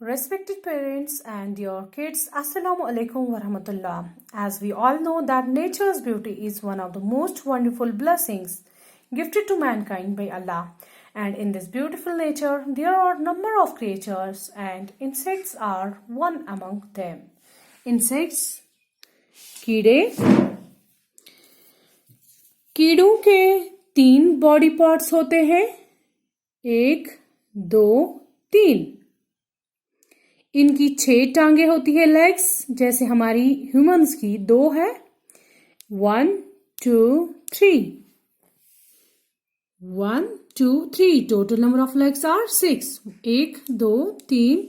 Respected parents and your kids, Assalamu alaikum wa rahmatullah. As we all know that nature's beauty is one of the most wonderful blessings gifted to mankind by Allah. And in this beautiful nature, there are a number of creatures and insects are one among them. Insects, कीड़े, कीड़ों के 3 body parts होते हैं, 1, 2, 3। इनकी 6 टांगे होती है, legs, जैसे हमारी ह्यूमंस की 2 है। 1, 2, 3। 1, 2, 3। Total number of legs are 6। 1, 2, 3,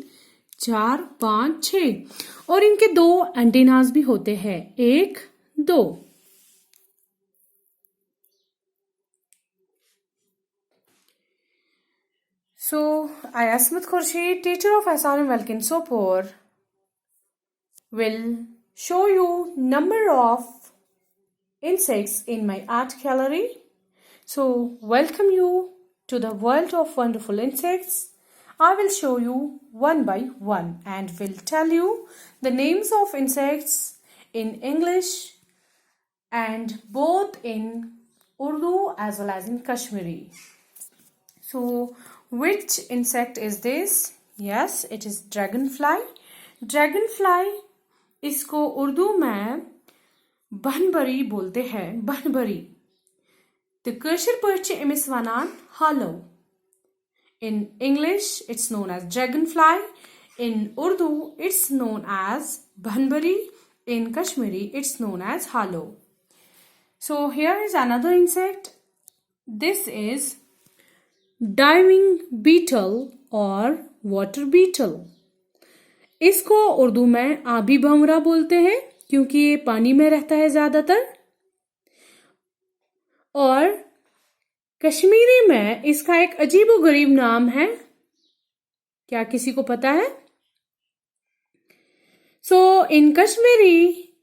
4, 5, 6। और इनके 2 एंटेनास भी होते हैं, 1, 2। So, I, Asmat Khurshid, teacher of SRM Welkin Sopor, will show you number of insects in my art gallery. So, welcome you to the world of wonderful insects. I will show you one by one and will tell you the names of insects in English and both in Urdu as well as in Kashmiri. So, which insect is this? Yes, it is dragonfly. Dragonfly इसको उर्दू में बनबरी बोलते हैं, बनबरी। The kashir purche emis vanan hollow. In English, it's known as dragonfly. In Urdu, it's known as banbari. In Kashmiri, it's known as hollow. So here is another insect. This is diving beetle और water beetle. इसको उर्दू में आबी भंवरा बोलते हैं क्योंकि ये पानी में रहता है ज्यादातर, और कश्मीरी में इसका एक अजीबोगरीब नाम है। क्या किसी को पता है? सो इन कश्मीरी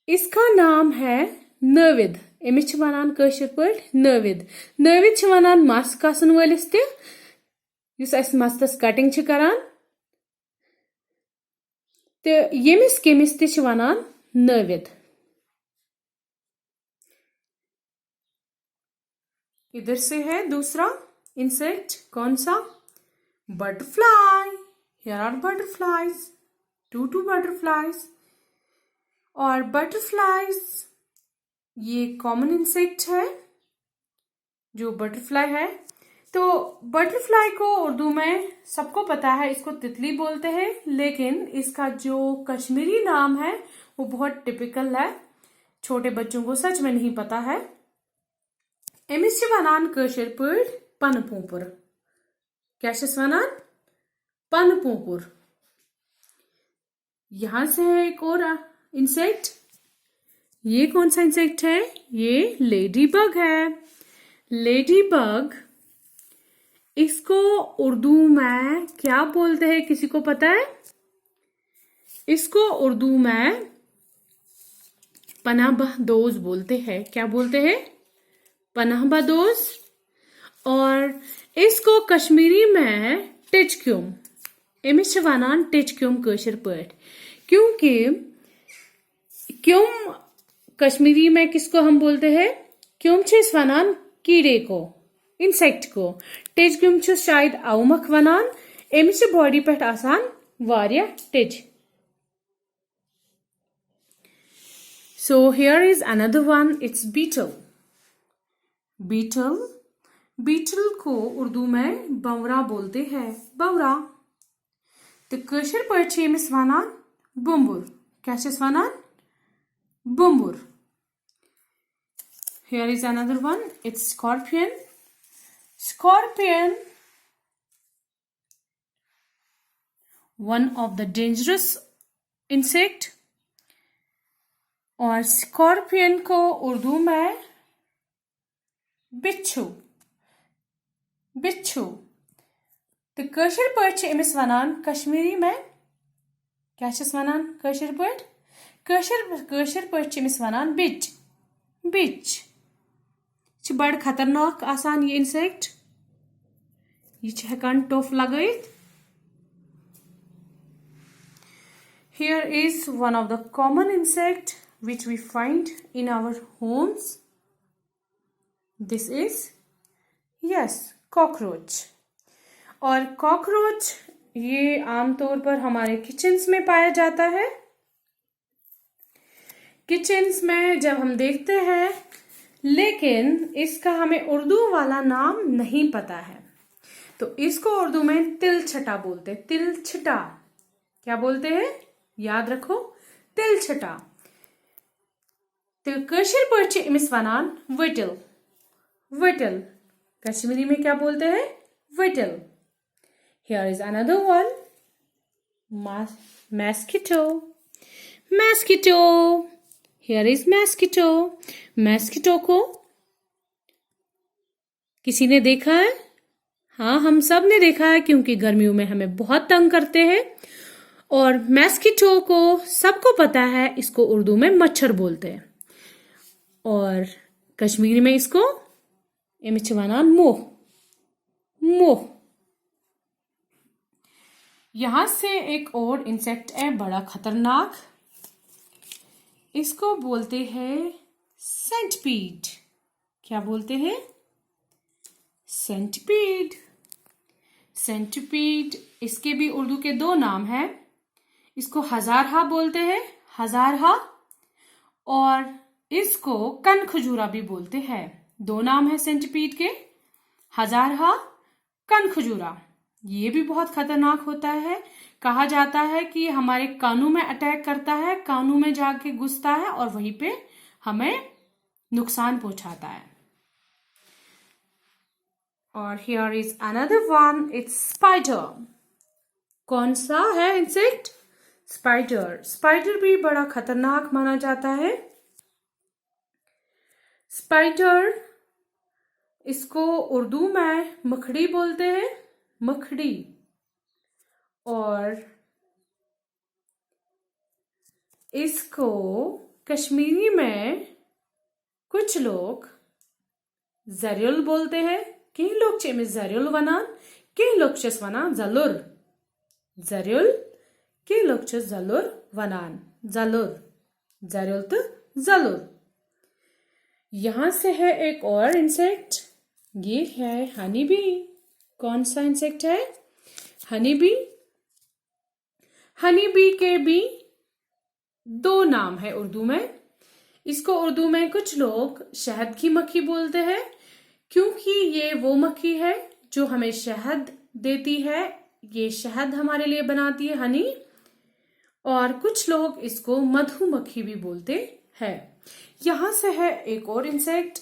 इसका नाम है नविद। एमिस वनान कशर पट नविद। नविद वनान मस कसन वलिस ते युस अस मस्तस कटिंग छ करान, ते यमिस केमिस ते छ वनान नविद। इधर से है दूसरा इंसेक्ट, कौन सा? Butterfly. Here are butterflies, 2 butterflies. और बटरफ्लाईज ये कॉमन इंसेक्ट है जो बटरफ्लाई है। तो बटरफ्लाई को उर्दू में सबको पता है, इसको तितली बोलते हैं, लेकिन इसका जो कश्मीरी नाम है वो बहुत टिपिकल है, छोटे बच्चों को सच में नहीं पता है। एमिस वनान कशर पट पन पोपुर। क्या वनान? पन पोपुर। यहां से है एक और इंसेक्ट। ये कौन सा इंसेक्ट है? ये लेडी बग है। लेडी बग इसको उर्दू में क्या बोलते हैं, किसी को पता है? इसको उर्दू में पनाहबदोज बोलते हैं। क्या बोलते हैं? पनाहबदोज। और इसको कश्मीरी में टिचक्यूम, एमिस वनान टिचक्यूम कशर पट। क्योंकि क्यूम कश्मीरी में किसको हम बोलते हैं? क्यूम छिस वनान कीड़े को, इंसेक्ट को। टिच क्यूम छिस शायद अवमक वनान। एमिस बॉडी पे आसान वारिया टिच। So here is another one, it's beetle. Beetle, beetle को उर्दू में बंवरा बोलते हैं, बंवरा। तो कशर पट एमिस वनान बुम्बुर। क्या छिस वनान? बुम्बुर। Here is another one, it's scorpion. Scorpion, one of the dangerous insect। और स्कॉर्पियन को उर्दू में बिच्छू, बिच्छू। तो कशर पट एमिस वनान कश्मीरी में क्या छस वनान कशर पट? कशर पट एमिस वनान बिच, बिच। बड़ खतरनाक आसान ये इंसेक्ट। ये हेकान टोफ लगाइथ। Here is one of the common insect which we find in our homes. This is, yes, cockroach. और कॉकरोच ये आमतौर पर हमारे किचन्स में पाया जाता है. किचन्स में जब हम देखते हैं, लेकिन इसका हमें उर्दू वाला नाम नहीं पता है. तो इसको उर्दू में तिलछटा बोलते हैं. तिलछटा क्या बोलते हैं? याद रखो, तिलछटा. कशीर पर्ची इमिस वनान विटल. विटल कश्मीरी में क्या बोलते हैं? Whittle. Here is another one. Mosquito. Mosquito. Here is mosquito. Mosquito को किसी ने देखा है? हाँ, हम सब ने देखा है, क्योंकि गर्मियों में हमें बहुत तंग करते हैं. और mosquito को सबको पता है, इसको उर्दू में मच्छर बोलते हैं. और कश्मीरी में इसको एमिचवाना मोह. मोह. यहां से एक और इंसेक्ट है बड़ा खतरनाक. इसको बोलते हैं सेंटिपीड. क्या बोलते हैं? सेंटिपीड. सेंटिपीड, इसके भी उर्दू के दो नाम हैं. इसको हजारहा बोलते हैं, हजारहा. और इसको कन खजूरा भी बोलते हैं. दो नाम है सेंटिपीड के, हजारहा, कन खजूरा. ये भी बहुत खतरनाक होता है. कहा जाता है कि हमारे कानों में अटैक करता है, कानों में जाके घुसता है और वहीं पे हमें नुकसान पहुंचाता है. और here is another one, it's spider. कौन सा है इंसेक्ट? स्पाइडर. स्पाइडर भी बड़ा खतरनाक माना जाता है. स्पाइडर, इसको उर्दू में मकड़ी बोलते हैं, मकड़ी. और इसको कश्मीरी में कुछ लोग जरुल बोलते हैं. कई लोग चेमिस जरुल वनान, कई लोग चेस वनान जलुर. जरुल, कई लोग चेस जलुर वनान. जलुर, जरुल तो जलुर. यहां से है एक और इंसेक्ट. ये है हनी बी. कौन सा इंसेक्ट है? Honey bee. हनी बी के भी दो नाम है उर्दू में. इसको उर्दू में कुछ लोग शहद की मक्खी बोलते हैं, क्योंकि ये वो मक्खी है जो हमें शहद देती है. ये शहद हमारे लिए बनाती है, हनी. और कुछ लोग इसको मधुमक्खी भी बोलते हैं. यहां से है एक और insect.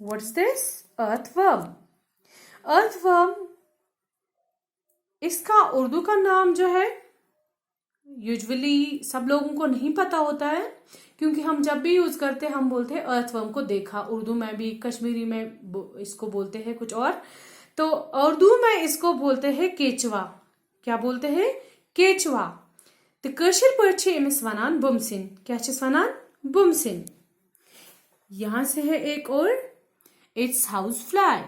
What's this? Earthworm. Earthworm, इसका उर्दू का नाम जो है यूजुअली सब लोगों को नहीं पता होता है, क्योंकि हम जब भी यूज करते हैं हम बोलते हैं अर्थवर्म को देखा. उर्दू में भी, कश्मीरी में इसको बोलते हैं कुछ और. तो उर्दू में इसको बोलते हैं केचवा. क्या बोलते हैं? केचवा. तो कशीर पर्ची इमिस वनान बुमसिन. क्या चीज वनान? बुमसिन. यहां से है एक और, it's house fly.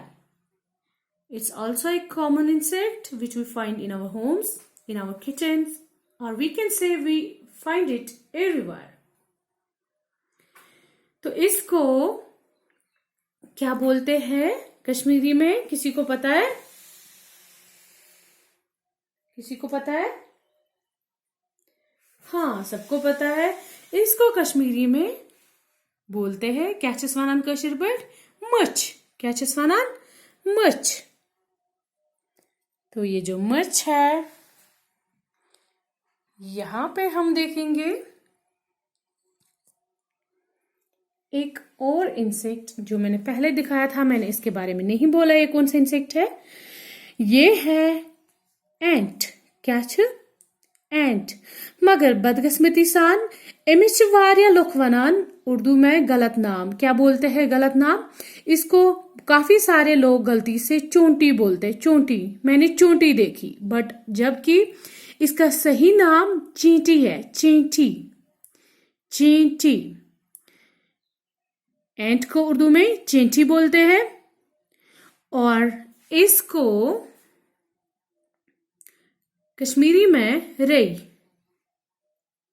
It's also a common insect which we find in our homes, in our kitchens, or we can say we find it everywhere. तो इसको क्या बोलते हैं कश्मीरी में? किसी को पता है? किसी को पता है? हाँ, सबको पता है. इसको कश्मीरी में बोलते हैं क्या चस्वानान कशीर बट? मच. क्या चस्वानान? मच. तो ये जो मच है, यहां पे हम देखेंगे एक और इंसेक्ट जो मैंने पहले दिखाया था. मैंने इसके बारे में नहीं बोला ये कौन सा इंसेक्ट है. ये है एंट. क्या छ? एंट. मगर बदकिस्मती सान एमिच वारिया लुक वनान उर्दू में गलत नाम. क्या बोलते हैं गलत नाम? इसको काफी सारे लोग गलती से चोंटी बोलते हैं. चोंटी. मैंने चोंटी देखी, बट जबकि इसका सही नाम चींटी है. चींटी. चींटी. एंट को उर्दू में चींटी बोलते हैं. और इसको कश्मीरी में रई.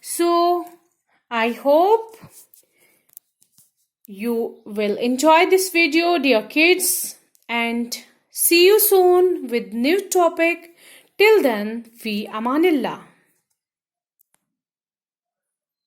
So I hope you will enjoy this video, dear kids, and see you soon with new topic. Till then, fi amanillah.